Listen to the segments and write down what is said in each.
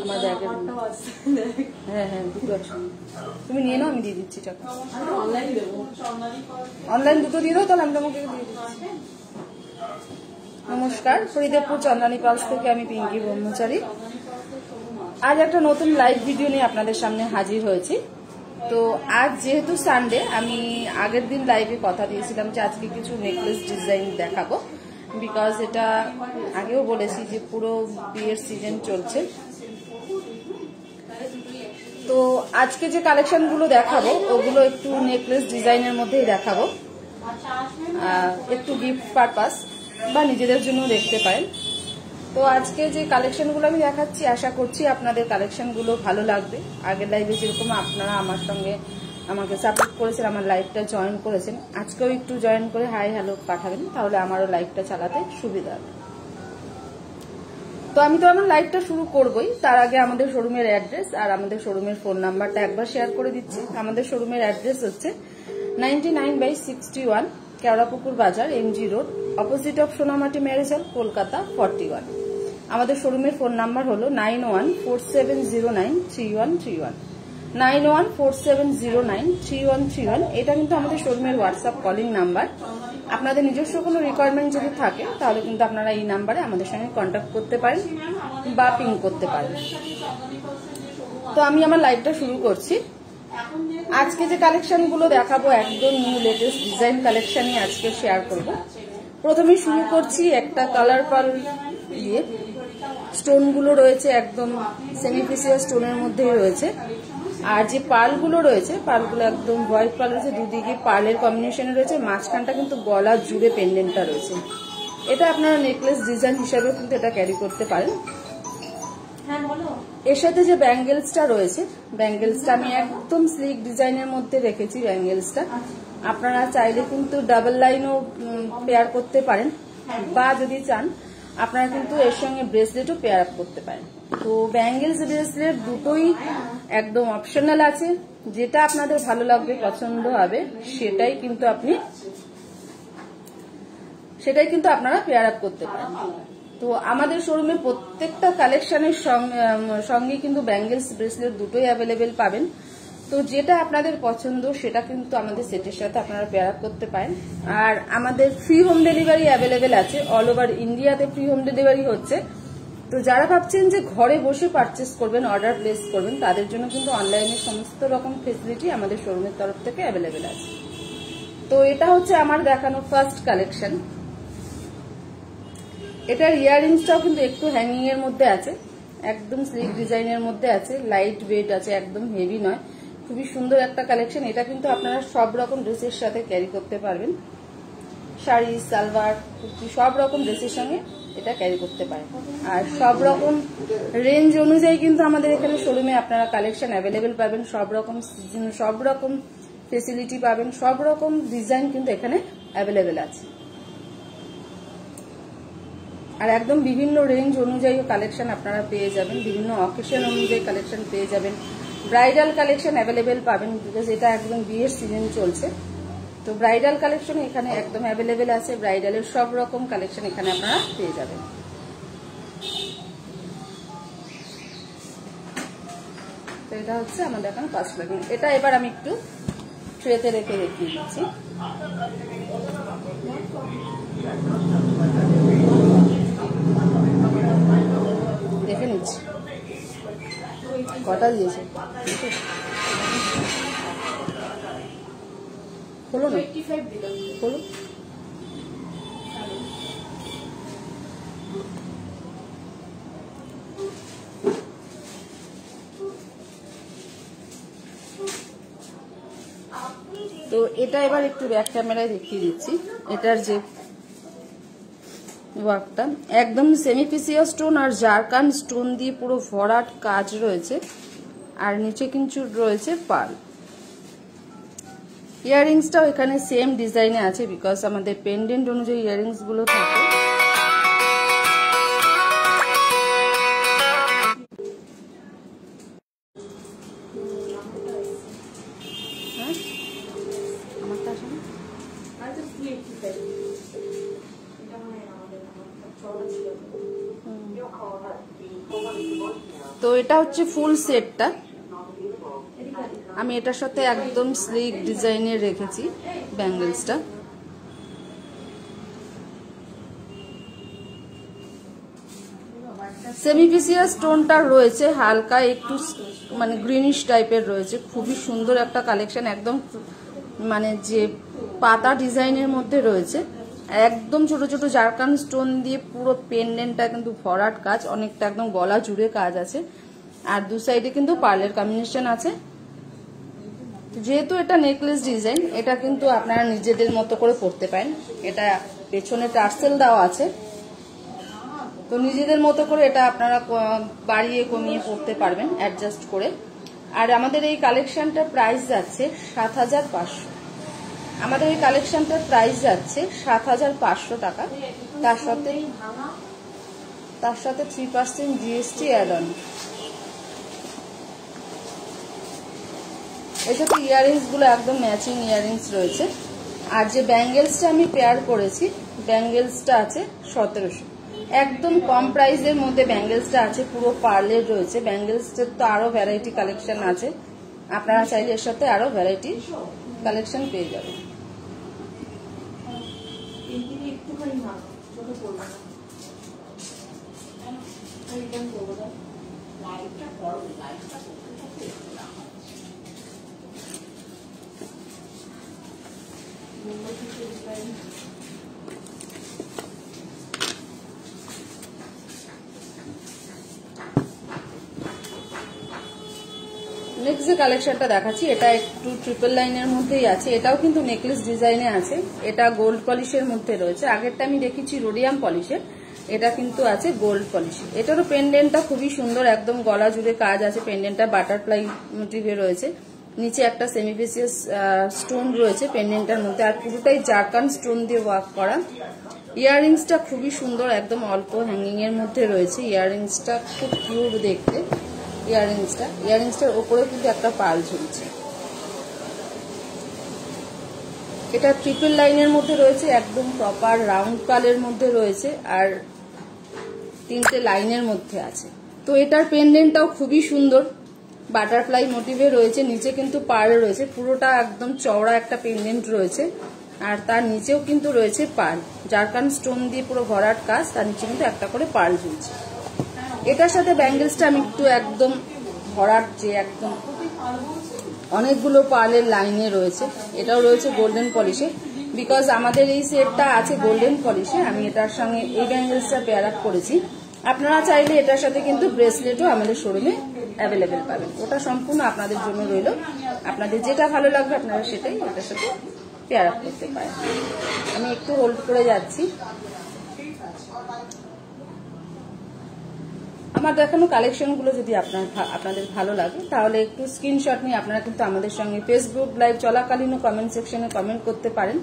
আমার ব্যাগের হ্যাঁ হ্যাঁ দুটো একসঙ্গে তুমি নিয়ে নাও, আমি দিয়ে দিচ্ছি টাকা। অনলাইন দুটো দিয়ে দাও, তাহলে আমি তোমাকে দিয়ে দিচ্ছি। নমস্কার, হরিদেবপুর চন্দ্রানী পালস থেকে আমি পিঙ্কি ব্রহ্মচারী। আজ একটা নতুন লাইভ ভিডিও নিয়ে আপনাদের সামনে হাজির হয়েছি। তো আজ যেহেতু সানডে, আমি আগের দিন লাইভে কথা দিয়েছিলাম যে আজকে কিছু নেকলেস ডিজাইন দেখাবো, বিকজ এটা আগেও বলেছি যে পুরো বিয়ের সিজন চলছে। তো আজকে যে কালেকশনগুলো দেখাবো ওগুলো একটু নেকলেস ডিজাইনের মধ্যেই দেখাবো, একটু গিফট পারপাস বা নিজেদের জন্য দেখতে পারেন। তো আজকে যে কালেকশনগুলো আমি দেখাচ্ছি আশা করছি আপনাদের কালেকশনগুলো ভালো লাগবে। আগের লাইভে যেরকম আপনারা আমার সঙ্গে আমাকে সাপোর্ট করেছেন, আমার লাইভটা জয়েন করেছেন, আজকেও একটু জয়েন করে হাই হ্যালো পাঠাবেন, তাহলে আমারও লাইভটা চালাতে সুবিধা হবে। তো আমি তো আমার লাইভটা শুরু করবই, তার আগে আমাদের শোরুমের অ্যাড্রেস আর আমাদের শোরুমের ফোন নাম্বারটা একবার শেয়ার করে দিচ্ছি। আমাদের শোরুমের অ্যাড্রেস হচ্ছে 99/61 কেওড়াপুকুর বাজার, MG road, opposite of Sonamati marriage hall, Kolkata 41। আমাদের শোরুমের ফোন নাম্বার হলো 9147093131 9147093131। এটা কিন্তু আমাদের শোরুমের হোয়াটসঅ্যাপ কলিং নাম্বার। আপনাদের নিজস্ব কোনো রিকোয়ারমেন্ট যদি থাকে তাহলে কিন্তু আপনারা এই নাম্বারে আমাদের সঙ্গে কন্ট্যাক্ট করতে পারেন বা পিং করতে পারেন। তো আমি আমার লাইভটা শুরু করছি। আজকে যে কালেকশনগুলো দেখাবো একদম নিউ লেটেস্ট ডিজাইন কালেকশনই আজকে শেয়ার করব। প্রথমে শুরু করছি একটা কালার পাল দিয়ে। স্টোনগুলো রয়েছে একদম সেমিফিসিয়াল স্টোনের মধ্যেই রয়েছে, আর যে পার্লগুলো রয়েছে পার্লগুলো একদম হোয়াইট পার্ল রয়েছে, দুদিকে পার্লের কম্বিনেশনে রয়েছে, মাঝখানটা কিন্তু গলা জুড়ে পেন্ডেন্টটা রয়েছে। এটা আপনারা নেকলেস ডিজাইন হিসাবেও কিন্তু এটা ক্যারি করতে পারেন। এর সাথে যে ব্যাঙ্গেলসটা রয়েছে, ব্যাঙ্গেলসটা আমি একদম স্লিক ডিজাইনের মধ্যে রেখেছি। ব্যাঙ্গেলসটা আপনারা চাইলে কিন্তু ডাবল লাইনও পেয়ার করতে পারেন, বা যদি চান আপনারা কিন্তু এর সঙ্গে ব্রেসলেটও পেয়ার আপ করতে পারেন। তো ব্যাঙ্গেলস ব্রেসলেট দুটোই একদম অপশনাল আছে, যেটা আপনাদের ভালো লাগবে পছন্দ হবে সেটাই কিন্তু আপনারা পেয়ার আপ করতে পারেন। তো আমাদের শোরুমে প্রত্যেকটা কালেকশনের সঙ্গে কিন্তু ব্যাঙ্গেলস ব্রেসলেট দুটোই অ্যাভেলেবেল পাবেন। তো যেটা আপনাদের পছন্দ সেটা কিন্তু আমাদের সেটের সাথে আপনারা পেয়ার আপ করতে পারেন। আর আমাদের ফ্রি হোম ডেলিভারি অ্যাভেলেবেল আছে, অল ওভার ইন্ডিয়াতে ফ্রি হোম ডেলিভারি হচ্ছে। তো যারা ভাবছেন যে ঘরে বসে পারচেস করবেন, অর্ডার প্লেস করবেন, তাদের জন্য কিন্তু অনলাইনে সমস্ত রকম ফেসিলিটি আমাদের শোরুমের তরফ থেকে অ্যাভেলেবেল আছে। তো এটা হচ্ছে আমার দেখানো ফার্স্ট কালেকশন। এটার ইয়াররিংসটাও কিন্তু একটু হ্যাঙ্গিং এর মধ্যে আছে, একদম স্লিক ডিজাইনের মধ্যে আছে, লাইট ওয়েট আছে, একদম হেভি নয়, খুবই সুন্দর একটা কালেকশন। এটা কিন্তু আপনারা সব রকম ড্রেসের সাথে ক্যারি করতে পারবেন, শাড়ি, সালভার, কুর্তি সব রকম ড্রেসের সঙ্গে এটা ক্যারি করতে পারেন। আর সব রকম রেঞ্জ অনুযায়ী কিন্তু আমাদের এখানে শোরুমে আপনারা কালেকশন অ্যাভেলেবেল পাবেন, সব রকম ফেসিলিটি পাবেন, সব রকম ডিজাইন কিন্তু এখানে অ্যাভেলেবেল আছে। আর একদম বিভিন্ন রেঞ্জ অনুযায়ী কালেকশন আপনারা পেয়ে যাবেন, বিভিন্ন অকেশন অনুযায়ী কালেকশন পেয়ে যাবেন। ব্রাইডাল কালেকশন অ্যাভেলেবেল পাবেন, বিকজ এটা একদম বিয়ের সিজন চলছে। তো ব্রাইডাল কালেকশন এখানে একদম অ্যাভেলেবেল আছে, ব্রাইডালের সব রকম কালেকশন এখানে আপনারা পেয়ে যাবেন। তো এটা হচ্ছে আমাদের এখন ফার্স্ট লাইন। এটা এবার আমি একটু ট্রেতে রেখে দেখিয়ে দিচ্ছি। দেখে নিচ্ছি কটা দিয়েছে, খোলো না, খোলো। তো এটা এবার একটু ব্যাক ক্যামেরায় দেখিয়ে দিচ্ছি। এটার যে ওয়ার্কটা একদম সেমিফিসিয়া স্টোন আর জারকান স্টোন দিয়ে পুরো ভরাট কাজ রয়েছে, আর নিচে কিন্তু রয়েছে পার্ল। ইয়াররিংসটাও এখানে সেম ডিজাইনে আছে, বিকজ আমাদের পেন্ডেন্ট অনুযায়ী ইয়াররিংস গুলো থাকে। তো এটা হচ্ছে ফুল সেটটা। আমি এটার সাথে একদম স্লিক ডিজাইনের রেখেছি ব্যাঙ্গেলসটা। সেমিফেসিয়াল স্টোনটা রয়েছে হালকা একটু মানে গ্রিনিশ টাইপের রয়েছে, খুবই সুন্দর একটা কালেকশন। একদম মানে যে পাতা ডিজাইনের মধ্যে রয়েছে, একদম ছোট ছোট জারকান স্টোন দিয়ে পুরো পেন্ডেন্টটা কিন্তু ভরাট কাজ, অনেকটা একদম গলা জুড়ে কাজ আছে। আর দু সাইডে কিন্তু পার্লের কম্বিনেশন আছে। যেহেতু এটা নেকলেস ডিজাইন, এটা কিন্তু আপনারা নিজেদের মতো করে পরতে পারেন। এটা পেছনে টার্সেল দেওয়া আছে, তো নিজেদের মতো করে এটা আপনারা বাড়িয়ে কমিয়ে পরতে পারবেন অ্যাডজাস্ট করে। আর আমাদের এই কালেকশনটার প্রাইস যাচ্ছে ৭৫০০। আমাদের এই কালেকশনটার প্রাইস যাচ্ছে ৭৫০০ টাকা। তার সাথে 3% জিএসটি অ্যাড অন। এর সাথে ইয়াররিংস গুলো একদম ম্যাচিং ইয়াররিংস রয়েছে। আর যে ব্যাঙ্গেলসটা আমি পেয়ার করেছি, ব্যাঙ্গেলসটা আছে ১৭০০। একদম কম প্রাইসের মধ্যে ব্যাঙ্গেলসটা আছে, পুরো পার্লের রয়েছে। ব্যাঙ্গেলসটার তো আরো ভ্যারাইটি কালেকশন আছে, আপনারা চাইলে এর সাথে আরো ভ্যারাইটি কালেকশন পেয়ে যাবেন। নেক্সট যে কালেকশনটা দেখাচ্ছি, এটা একটু ট্রিপল লাইনের মধ্যেই আছে। এটাও কিন্তু নেকলেস ডিজাইনে আছে। এটা গোল্ড পলিশের মধ্যে রয়েছে। আগেরটা আমি দেখেছি রোডিয়াম পলিশের, এটা কিন্তু আছে গোল্ড পলিশ। এটারও পেন্ডেন্টটা খুবই সুন্দর, একদম গলা জুড়ে কাজ আছে। পেন্ডেন্টটা বাটারফ্লাই মোটিভে রয়েছে, নিচে একটা সেমিফেসিয়াস স্টোন রয়েছে পেন্ডেন্টটার মধ্যে, আর পুরোটাই জারকান স্টোন দিয়ে ওয়ার্ক করা। ইয়াররিংসটা খুবই সুন্দর, একদম অল্প হ্যাঙ্গিং এর মধ্যে রয়েছে। ইয়াররিংসটা খুব কিউট দেখতে। ইয়াররিংসটার ওপরে কিন্তু একটা পাল ঝুলছে। এটা ট্রিপল লাইনের মধ্যে রয়েছে, একদম প্রপার রাউন্ড পালের মধ্যে রয়েছে, আর 3টে লাইনের মধ্যে আছে। তো এটার পেন্ডেন্টটাও খুবই সুন্দর, বাটারফ্লাই মোটিভে রয়েছে। নিচে কিন্তু পার্ল রয়েছে, পুরোটা একদম চওড়া একটা পেন্ডেন্ট রয়েছে। আর তার নিচেও কিন্তু রয়েছে পার্ল, জারকান স্টোন দিয়ে পুরো ভরাট কাজ। তার নিচে কিন্তু একটা করে পার্ল ঝুলছে। এটার সাথে ব্যাঙ্গেলসটা আমি একটু একদম ভরাট, যে একদম অনেকগুলো পার্লের লাইনে রয়েছে। এটাও রয়েছে গোল্ডেন পলিশে, বিকজ আমাদের এই সেটটা আছে গোল্ডেন পলিশে। আমি এটার সঙ্গে এই ব্যাঙ্গেলসটা পেয়ার আপ করেছি। আপনারা চাইলে এটার সাথে কিন্তু ব্রেসলেটও আমাদের শোরুমে অ্যাভেলেবেল পাবেন। ওটা সম্পূর্ণ আপনাদের জন্য রইল, আপনাদের যেটা ভালো লাগবে আপনারা সেটাই এটার সাথে পেয়ার আপ করতে পারেন। আমি একটু হোল্ড করে যাচ্ছি। আমার দেখানো কালেকশনগুলো যদি আপনাদের ভালো লাগে, তাহলে একটু স্ক্রিনশট নিয়ে আপনারা কিন্তু আমাদের সঙ্গে ফেসবুক লাইভ চলাকালীনও কমেন্ট সেকশনে কমেন্ট করতে পারেন,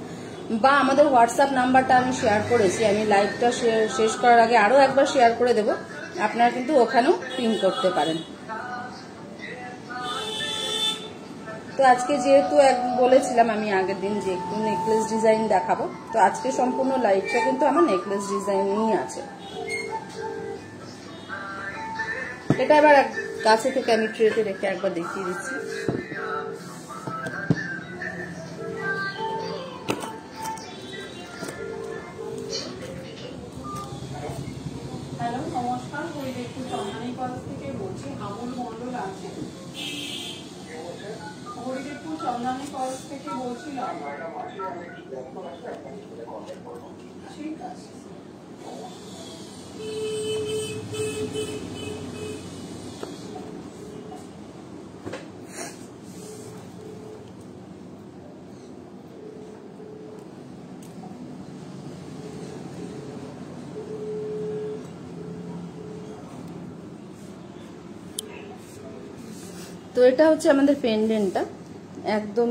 বা আমাদের হোয়াটসঅ্যাপ নাম্বারটা আমি শেয়ার করেছি। আমি লাইভটা শেষ করার আগে আরও একবার শেয়ার করে দেব, আপনারা কিন্তু ওখানেও পিন করতে পারেন। তো আজকে যেহেতু বলেছিলাম আমি আগের দিন যে একটু নেকলেস ডিজাইন দেখাবো, তো আজকে সম্পূর্ণ লাইভটা কিন্তু আমার নেকলেস ডিজাইনই আছে। এটা এবার কাছে থেকে আমি ট্রেতে রেখে একবার দেখিয়ে দিচ্ছি। হ্যালো, নমস্কার। হরিদেবপুর চন্দ্রানী কলেজ থেকে বলছি, আমুল মন্ডল আছে। হরিদেবপুর চন্দ্রানী কলেজ থেকে বলছিলাম। ঠিক আছে। তো এটা হচ্ছে আমাদের পেন্ডেন্টটা, একদম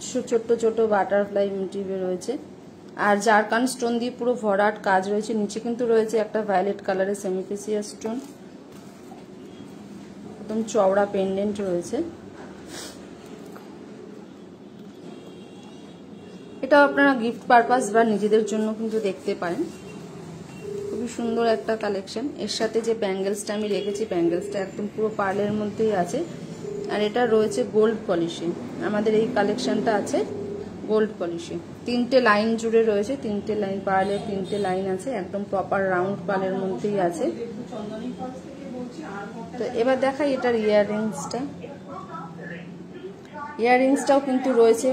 ছোট ছোট বাটারফ্লাই মোটিভে রয়েছে, আর জারকান স্টোন দিয়ে পুরো ভরাট কাজ রয়েছে। নিচে কিন্তু রয়েছে একটা ভায়োলেট কালারের সেমিফেসিয়াস স্টোন, একদম চওড়া পেন্ডেন্ট রয়েছে। এটা আপনারা গিফট পারপাস বা নিজেদের জন্য কিন্তু দেখতে পারেন। খুবই সুন্দর একটা কালেকশন। এর সাথে যে ব্যাঙ্গেলসটা আমি রেখেছি, ব্যাঙ্গেলসটা একদম পুরো পার্লের মধ্যেই আছে, আর এটা রয়েছে গোল্ড পলিশে। আমাদের এই কালেকশনটা আছে গোল্ড পলিশে, 3টে লাইন জুড়ে রয়েছে, 3টে লাইন পার্লের 3টে লাইন আছে, একদম প্রপার রাউন্ড পার্লের মধ্যেই আছে। তো এবার দেখাই এটার ইয়াররিংসটা। ইয়াররিংসটাও কিন্তু রয়েছে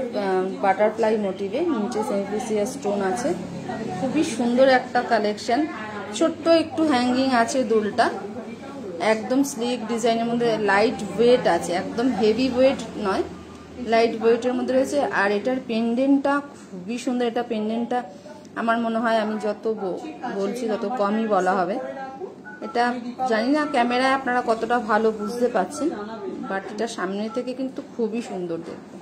বাটারফ্লাই মোটিভে, নিচে সেমিফেসিয়া স্টোন আছে। খুবই সুন্দর একটা কালেকশন। ছোট্ট একটু হ্যাঙ্গিং আছে দুলটা, একদম স্লিক ডিজাইনের মধ্যে, লাইট ওয়েট আছে, একদম হেভি ওয়েট নয়, লাইট ওয়েটের মধ্যে রয়েছে। আর এটার পেন্ডেন্টটা খুবই সুন্দর। এটা পেন্ডেন্টটা আমার মনে হয় আমি যত বলছি তত কমই বলা হবে। এটা জানি না ক্যামেরায় আপনারা কতটা ভালো বুঝতে পাচ্ছেন, বাট এটা সামনে থেকে কিন্তু খুবই সুন্দর দেখতে।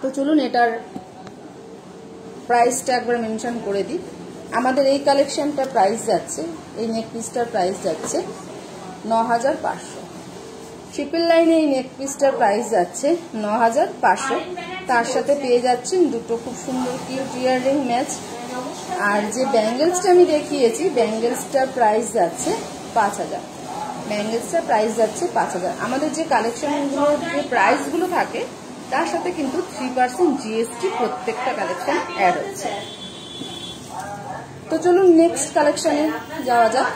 তো চলুন এটার প্রাইসটা একবার মেনশন করে দিই। আমাদের এই কালেকশনটা প্রাইস যাচ্ছে, এই নেক পিসটার প্রাইস যাচ্ছে 9500। ট্রিপল লাইনে এই নেক পিসটার প্রাইস যাচ্ছে 9500। তার সাথে পেয়ে যাচ্ছেন দুটো খুব সুন্দর কিউট ইয়াররিং ম্যাচ। আর যে ব্যাঙ্গেলসটা আমি দেখিয়েছি, ব্যাঙ্গেলসটার প্রাইস যাচ্ছে 5000। ব্যাঙ্গেলসটার প্রাইস যাচ্ছে 5000। আমাদের যে কালেকশনগুলোর যে প্রাইসগুলো থাকে তার সাথে কিন্তু 3% জিএসটি প্রত্যেকটা কালেকশন অ্যাড হচ্ছে। তো চলুন নেক্সট কালেকশনে যাওয়া যাক।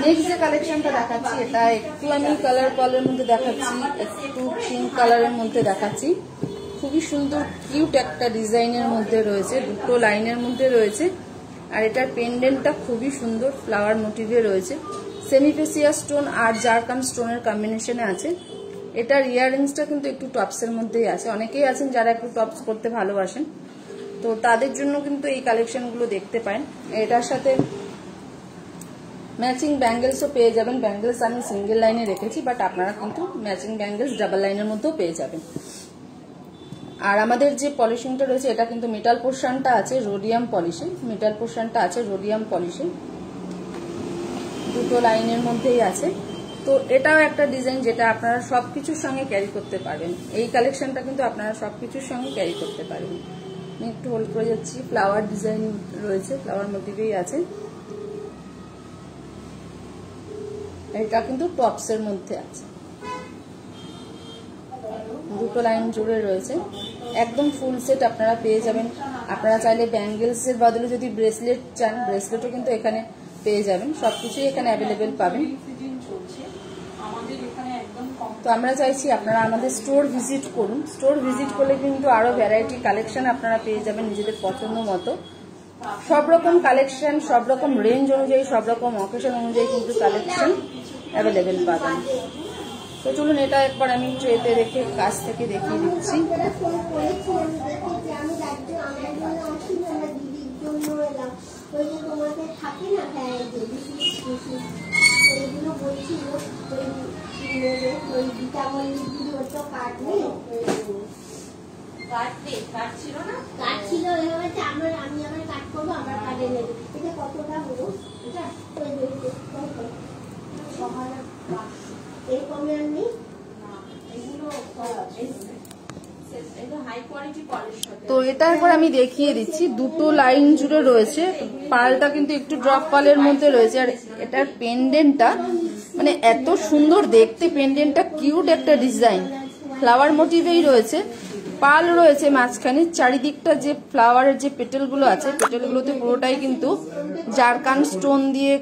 নেক্সট যে কালেকশনটা দেখাচ্ছি, এটা একটু আমি কালার পালের মধ্যে দেখাচ্ছি, একটু পিঙ্ক কালারের মধ্যে দেখাচ্ছি। খুবই সুন্দর কিউট একটা ডিজাইনের মধ্যে রয়েছে, দুটো লাইনের মধ্যে রয়েছে। আর এটার পেন্ডেন্টটা খুবই সুন্দর, ফ্লাওয়ার মোটিভে রয়েছে, সেমিফেসিয়া স্টোন আর জারকান স্টোনের কম্বিনেশনে আছে। এটার ইয়াররিংসটা কিন্তু একটু টপসের মধ্যেই আছে। অনেকেই আছেন যারা একটু টপস করতে ভালোবাসেন, তো তাদের জন্য কিন্তু এই কালেকশনগুলো দেখতে পারেন। এটার সাথে ম্যাচিং ব্যাঙ্গেলসও পেয়ে যাবেন। ব্যাঙ্গেলস আমি সিঙ্গেল লাইনে রেখেছি, বাট আপনারা কিন্তু ম্যাচিং ব্যাঙ্গেলস ডাবল লাইনের মধ্যেও পেয়ে যাবেন। আর আমাদের যে পলিশিংটা রয়েছে, এটা কিন্তু মেটাল পোর্শনটা আছে রোডিয়াম পলিশে, মেটাল পোর্শনটা আছে রোডিয়াম পলিশে, দুটো লাইনের মধ্যেই আছে। তো এটাও একটা ডিজাইন যেটা আপনারা সবকিছুর সঙ্গে ক্যারি করতে পারবেন। এই কালেকশনটা কিন্তু আপনারা সবকিছুর সঙ্গে ক্যারি করতে পারবেন। আমি একটু হোল্ড করে যাচ্ছি, ফ্লাওয়ার ডিজাইন রয়েছে, ফ্লাওয়ার মোটিভেই আছে। এটা কিন্তু টপসের মধ্যে আছে, দুটো লাইন জুড়ে রয়েছে, একদম ফুল সেট আপনারা পেয়ে যাবেন। আপনারা চাইলে ব্যাঙ্গেলসের বদলে যদি ব্রেসলেট চান, ব্রেসলেটও কিন্তু এখানে পেয়ে যাবেন। সবকিছুই এখানে অ্যাভেলেবেল পাবেন। তো আমরা চাইছি আপনারা আমাদের স্টোর ভিজিট করুন। স্টোর ভিজিট করলে কিন্তু আরো ভ্যারাইটি কালেকশন আপনারা পেয়ে যাবেন নিজেদের পছন্দ মতো। সব রকম কালেকশন, সব রকম রেঞ্জ অনুযায়ী, সব রকম অকেশন অনুযায়ী কিন্তু কালেকশন অ্যাভেলেবেল পাবেন। তো চলুন এটা একবার আমি ট্রেতে রেখে কাছ থেকে দেখিয়ে দিচ্ছি। তো এটা একবার আমি দেখিয়ে দিচ্ছি, দুটো লাইন জুড়ে রয়েছে, পালটা কিন্তু একটু ড্রপ পালের মধ্যে রয়েছে। আর এটার পেন্ডেন্টটা মানে এত সুন্দর দেখতে, পেন্ডেন্টটা কিউট একটা ডিজাইন, ফ্লাওয়ার মোটিভেই রয়েছে, পাল রয়েছে মাঝখানে। চারিদিকটা যে ফ্লাওয়ারের যে পেটেলগুলো আছে, পেটেলগুলোতে পুরোটাই কিন্তু জারকান স্টোন দিয়ে,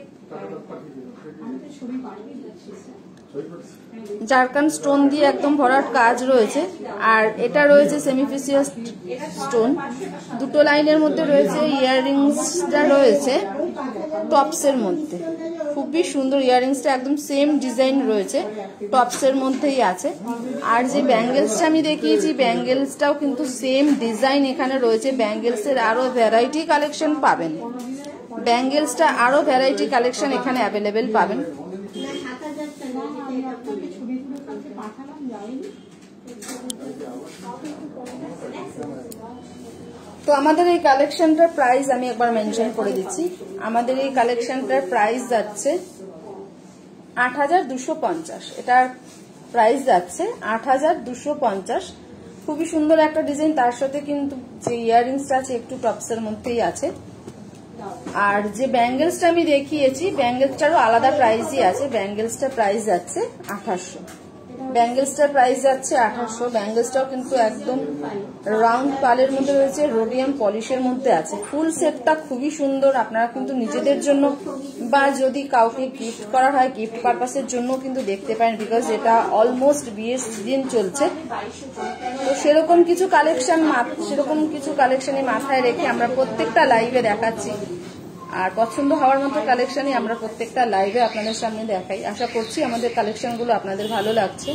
জারকান স্টোন দিয়ে একদম ভরাট কাজ রয়েছে। আর এটা রয়েছে সেমিফেসিয়া স্টোন, দুটো লাইনের মধ্যে রয়েছে। ইয়াররিংসটা রয়েছে টপসের মধ্যে, খুবই সুন্দর। ইয়াররিংসটা একদম সেম ডিজাইন রয়েছে, টপসের মধ্যেই আছে। আর যে ব্যাঙ্গেলসটা আমি দেখিয়েছি, ব্যাঙ্গেলসটাও কিন্তু সেম ডিজাইন এখানে রয়েছে। ব্যাঙ্গেলসের আরো ভ্যারাইটি কালেকশন পাবেন, ব্যাঙ্গেলসটা আরো ভ্যারাইটি কালেকশন এখানে অ্যাভেলেবেল পাবেন। তো আমাদের এই কালেকশনটার প্রাইস আমি একবার মেনশন করে দিচ্ছি। আমাদের এই কালেকশনটার প্রাইস যাচ্ছে 8250। এটার প্রাইস যাচ্ছে 8250। খুবই সুন্দর একটা ডিজাইন, তার সাথে কিন্তু যে ইয়াররিংসটা আছে একটু টপসের মধ্যেই আছে। আর যে ব্যাঙ্গেলসটা আমি দেখিয়েছি, ব্যাঙ্গেলসটারও আলাদা প্রাইসই আছে। ব্যাঙ্গেলসটার প্রাইস যাচ্ছে 2800। ব্যাঙ্গেলসটার প্রাইস যাচ্ছে 2800। ব্যাঙ্গেলসটাও কিন্তু একদম রাউন্ড পালের মধ্যে রয়েছে, রোডিয়াম পলিশের মধ্যে আছে। ফুল সেটটা খুবই সুন্দর। আপনারা কিন্তু নিজেদের জন্য বা যদি কাউকে গিফট করা হয় গিফট পারপাসের জন্য কিন্তু দেখতে পারেন, বিকজ এটা অলমোস্ট বিয়ের সিজন চলছে। তো সেরকম কিছু কালেকশনই মাথায় রেখে আমরা প্রত্যেকটা লাইভে দেখাচ্ছি। আর পছন্দ হওয়ার মতো কালেকশনই আমরা প্রত্যেকটা লাইভে আপনাদের সামনে দেখাই। আশা করছি আমাদের কালেকশনগুলো আপনাদের ভালো লাগছে।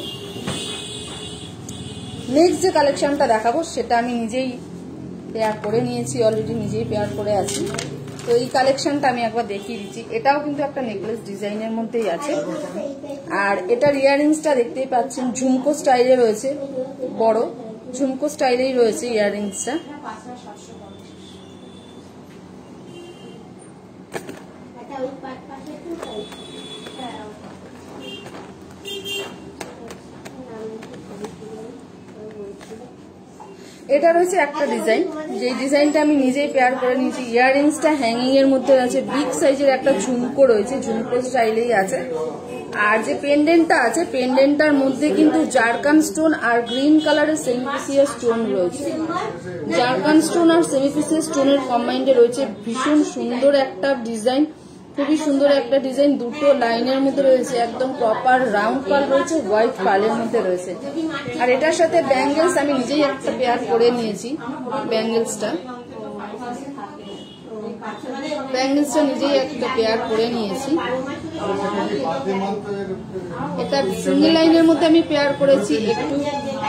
নেক্সট যে কালেকশনটা দেখাবো সেটা আমি নিজেই পেয়ার করে নিয়েছি, অলরেডি নিজেই পেয়ার করে আছি। তো এই কালেকশনটা আমি একবার দেখিয়ে দিচ্ছি। এটাও কিন্তু একটা নেকলেস ডিজাইনের মধ্যেই আছে। আর এটার ইয়াররিংসটা দেখতেই পাচ্ছেন ঝুমকো স্টাইলে রয়েছে, বড় ঝুমকো স্টাইলেই রয়েছে ইয়াররিংসটা। এটা রয়েছে একটা ডিজাইন, যে ডিজাইনটা আমি নিজেই পেয়ার করে নিয়েছি। ইয়াররিংসটা হ্যাঙ্গিং এর মধ্যে আছে, বিগ সাইজের একটা ঝুমকো রয়েছে, ঝুমকো স্টাইলেই আছে। আর যে পেন্ডেন্টটা আছে, পেন্ডেন্টটার মধ্যে কিন্তু জারকান স্টোন আর গ্রিন কালারের সেমিফিসিয়াস স্টোন রয়েছে। জারকান স্টোন আর সেমিফিসিয়াস স্টোনের কম্বাইন্ডে রয়েছে। ভীষণ সুন্দর একটা ডিজাইন, খুবই সুন্দর একটা ডিজাইন। দুটো লাইনের মধ্যে রয়েছে, একদম প্রপার রাউন্ড পাল রয়েছে, হোয়াইট পালের মধ্যে রয়েছে। আর এটার সাথে ব্যাঙ্গেলস আমি নিজেই একটা পেয়ার করে নিয়েছি। ব্যাঙ্গেলসটা নিজেই একটা পেয়ার করে নিয়েছি। এটা সিঙ্গেল লাইনের মধ্যে আমি পেয়ার করেছি, একটু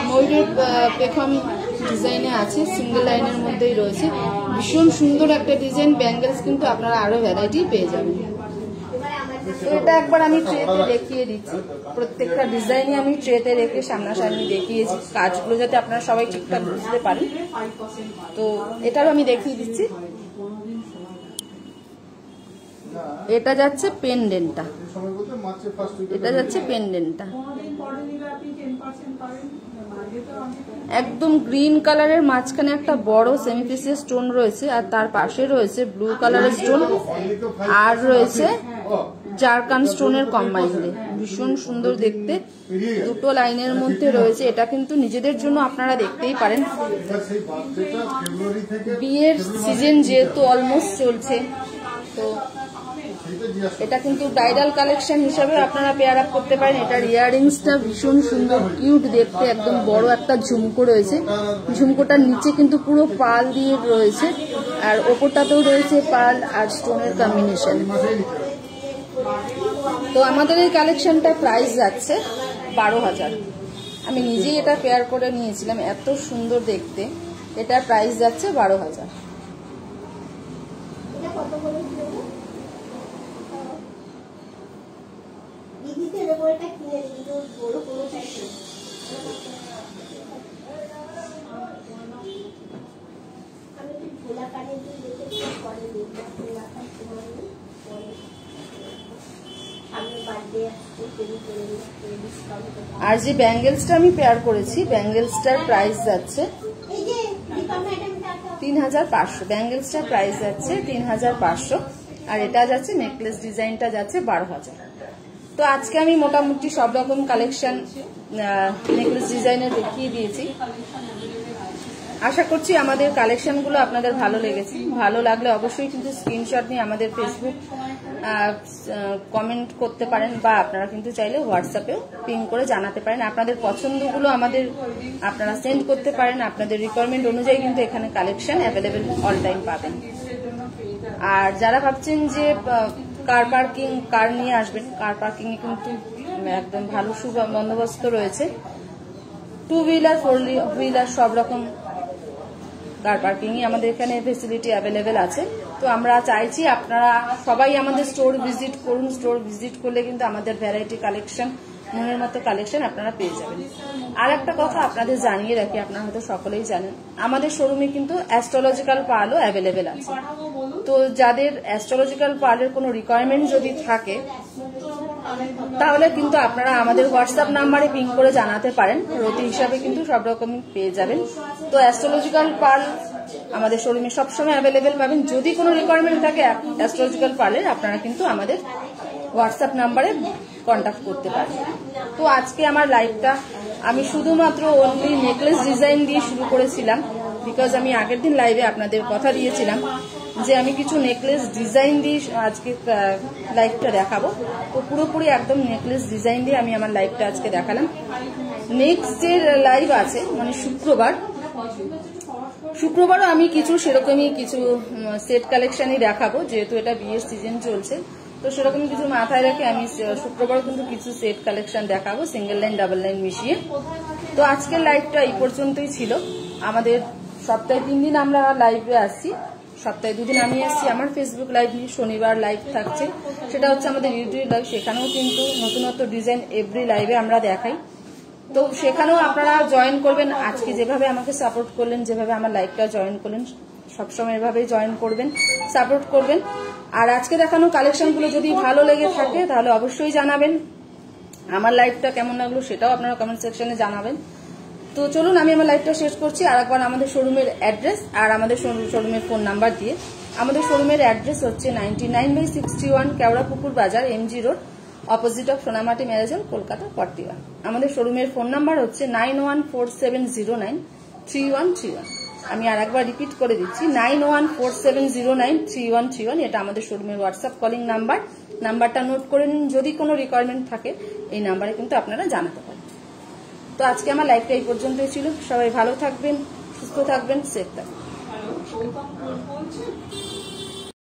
ময়ূরের পেখম ডিজাইনে আছে, সিঙ্গেল লাইনের মধ্যেই রয়েছে। ভীষণ সুন্দর একটা ডিজাইন। ব্যাঙ্গেলস কিন্তু আপনারা আরো ভ্যারাইটি পেয়ে যাবেন। তো এটা একবার আমি ট্রেতে দেখিয়ে দিচ্ছি। প্রত্যেকটা ডিজাইনই আমি ট্রেতে রেখে সামনাসামনি দেখিয়েছি, কাজগুলো যাতে আপনারা সবাই ঠিকঠাক বুঝতে পারেন। তো এটারও আমি দেখিয়ে দিচ্ছি। এটা যাচ্ছে পেন্ডেন্টটা, একদম গ্রিন কালারের মাঝখানে একটা বড় সেমিফিসিয়াস স্টোন রয়েছে, আর তার পাশে রয়েছে ব্লু কালারের স্টোন, আর রয়েছে জারকান স্টোনের কম্বাইন্ডে। ভীষণ সুন্দর দেখতে, দুটো লাইনের মধ্যে রয়েছে। এটা কিন্তু নিজেদের জন্য আপনারা দেখতেই পারেন। বিয়ের সিজন যেহেতু অলমোস্ট চলছে, তো এটা কিন্তু ব্রাইডাল কালেকশন হিসাবে আপনারা পেয়ার আপ করতে পারেন। এটার ইয়াররিংসটা ভীষণ সুন্দর, কিউট দেখতে। একদম বড় একটা ঝুমকো রয়েছে, ঝুমকোটার নিচে কিন্তু পুরো পাল দিয়ে রয়েছে, আর ওপরটাতেও রয়েছে পাল আর স্টোনের কম্বিনেশন। তো আমাদের এই কালেকশনটা প্রাইস যাচ্ছে 12,000। আমি নিজেই এটা পেয়ার করে নিয়েছিলাম, এত সুন্দর দেখতে। এটার প্রাইস যাচ্ছে 12,000। আর যে ব্যাঙ্গেলসটা আমি পেয়ার করেছি, ব্যাঙ্গেলসটার প্রাইস যাচ্ছে 3,500। ব্যাঙ্গেলসটার প্রাইস যাচ্ছে 3,500। আর এটা যাচ্ছে নেকলেস ডিজাইনটা যাচ্ছে 12,000। তো আজকে আমি মোটামুটি সব রকম কালেকশন নেকলেস ডিজাইনের দেখিয়ে দিয়েছি। আশা করছি আমাদের কালেকশনগুলো আপনাদের ভালো লেগেছে। ভালো লাগলে অবশ্যই কিন্তু স্ক্রিনশট নিয়ে আমাদের ফেসবুক কমেন্ট করতে পারেন, বা আপনারা কিন্তু চাইলে হোয়াটসঅ্যাপেও পিং করে জানাতে পারেন। আপনাদের পছন্দগুলো আমাদের আপনারা সেন্ড করতে পারেন। আপনাদের রিকোয়ারমেন্ট অনুযায়ী কিন্তু এখানে কালেকশন অ্যাভেলেবেল অল টাইম পাবেন। আর যারা ভাবছেন যে কার নিয়ে আসবেন, কার পার্কিং এ কিন্তু একদম ভালো বন্দোবস্ত রয়েছে। 2 হুইলার 4 হুইলার সব রকম কার পার্কিং আমাদের এখানে ফেসিলিটি অ্যাভেলেবেল আছে। তো আমরা চাইছি আপনারা সবাই আমাদের স্টোর ভিজিট করুন। স্টোর ভিজিট করলে কিন্তু আমাদের ভ্যারাইটি কালেকশন, মনের মতো কালেকশন আপনারা পেয়ে যাবেন। আর একটা কথা আপনাদের জানিয়ে রাখি, আপনারা হয়তো সকলেই জানেন, আমাদের শোরুমে কিন্তু অ্যাস্ট্রোলজিক্যাল পার্লও অ্যাভেলেবেল আছে। তো যাদের অ্যাস্ট্রোলজিক্যাল পার্লের কোনো রিকোয়ারমেন্ট যদি থাকে, তাহলে কিন্তু আপনারা আমাদের হোয়াটসঅ্যাপ নাম্বারে পিং করে জানাতে পারেন। রতি হিসাবে কিন্তু সব রকমই পেয়ে যাবেন। তো অ্যাস্ট্রোলজিক্যাল পার্ল আমাদের শোরুমে সবসময় অ্যাভেলেবেল পাবেন। যদি কোনো রিকোয়ারমেন্ট থাকে অ্যাস্ট্রোলজিক্যাল পার্লের, আপনারা কিন্তু আমাদের হোয়াটসঅ্যাপ নাম্বারে কন্ট্যাক্ট করতে পারেন। তো আজকে আমার লাইভটা আমি শুধুমাত্র অনলি নেকলেস ডিজাইন দিয়ে শুরু করেছিলাম, বিকজ আমি আগের দিন লাইভে আপনাদের কথা দিয়েছিলাম যে আমি কিছু নেকলেস ডিজাইন দিয়ে আজকে লাইভটা দেখাবো। তো পুরোপুরি একদম নেকলেস ডিজাইন দিয়ে আমি আমার লাইভটা আজকে দেখালাম। নেক্সট যে লাইভ আছে মানে শুক্রবারও আমি কিছু সেরকমই কিছু সেট কালেকশনই দেখাবো, যেহেতু এটা বিয়ের সিজন চলছে। তো সেরকম কিছু মাথায় রেখে আমি শুক্রবারও কিন্তু কিছু সেট কালেকশন দেখাবো, সিঙ্গেল লাইন ডাবল লাইন মিশিয়ে। তো আজকের লাইভটা এই পর্যন্তই ছিল। আমাদের সপ্তাহে 3 দিন আমরা লাইভে আসছি। সপ্তাহে 2 দিন আমি আসছি আমার ফেসবুক লাইভ নিয়ে, শনিবার লাইভ থাকছে, সেটা হচ্ছে আমাদের ইউটিউব লাইভ। সেখানেও কিন্তু নতুনত্ব ডিজাইন এভরি লাইভে আমরা দেখাই। তো সেখানেও আপনারা জয়েন করবেন। আজকে যেভাবে আমাকে সাপোর্ট করলেন, যেভাবে আমার লাইভটা জয়েন করলেন, সবসময় এভাবেই জয়েন করবেন, সাপোর্ট করবেন। আর আজকে দেখানো কালেকশনগুলো যদি ভালো লেগে থাকে তাহলে অবশ্যই জানাবেন। আমার লাইভটা কেমন লাগলো সেটাও আপনারা কমেন্ট সেকশনে জানাবেন। তো চলুন আমি আমার লাইভটা শেষ করছি। আর একবার আমাদের শোরুমের অ্যাড্রেস আর আমাদের শোরুমের ফোন নাম্বার দিয়ে। আমাদের শোরুমের অ্যাড্রেস হচ্ছে 99/61 কেওড়াপুকুর বাজার, MG road, opposite of Sonamati marriage hall, Kolkata 41। আমাদের শোরুমের ফোন নাম্বার হচ্ছে 9147093131। আমি আর একবার রিপিট করে দিচ্ছি, 9147093131। এটা আমাদের শোরুমের হোয়াটসঅ্যাপ কলিং নাম্বার। নাম্বারটা নোট করে নিন। যদি কোনো রিকোয়ারমেন্ট থাকে এই নাম্বারে কিন্তু আপনারা জানাতে পারেন। তো আজকে আমার লাইভটা এই পর্যন্তই ছিল। সবাই ভালো থাকবেন, সুস্থ থাকবেন, সেফ থাকবেন।